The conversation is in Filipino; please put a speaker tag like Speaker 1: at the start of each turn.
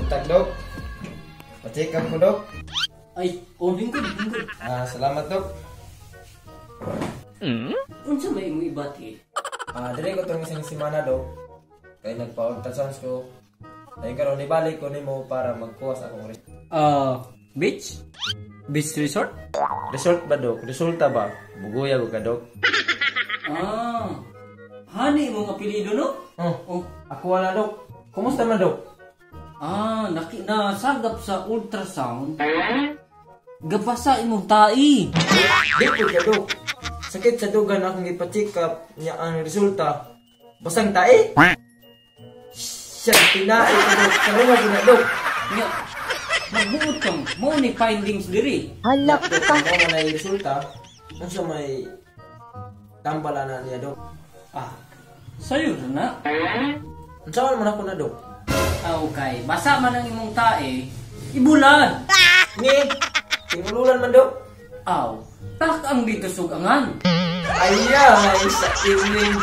Speaker 1: Buntag, Dok. Pa-check up ko, Dok.
Speaker 2: Ay, lingkod.
Speaker 1: Salamat, Dok.
Speaker 2: Unsa may mo ibati?
Speaker 1: Dire ko itong isang simana, Dok. Kaya nagpa-ultrasounds ko. Dahil karon ibalik ko nimo para magkuwas akong
Speaker 2: Beach? Beach resort?
Speaker 1: result ba, Dok? Resulta ba? Buguya ko ka, Dok.
Speaker 2: Hani mong apelido, no?
Speaker 1: Ako wala, Dok. Kumusta man, Dok?
Speaker 2: Nasagap sa ultrasound. Gapasa imong tai.
Speaker 1: Di po ka, Dok. Sakit sa dugan akong ipa-check up niya ang resulta. Basang tae? Siya, tinae ko, Dok. Karunga ko na, Dok.
Speaker 2: Nya, magbuot kang mo ni findings diri.
Speaker 1: Halak ka. Kung mo na yung resulta, nung siya may tambala na niya, Dok.
Speaker 2: Sayo na.
Speaker 1: Ang saan man ako na, Dok?
Speaker 2: Okay. Basa man ang imong tae, ibulan.
Speaker 1: Ni, tingululan man, Dok.
Speaker 2: Tak ang dito sugangan.
Speaker 1: Ay, sa evening.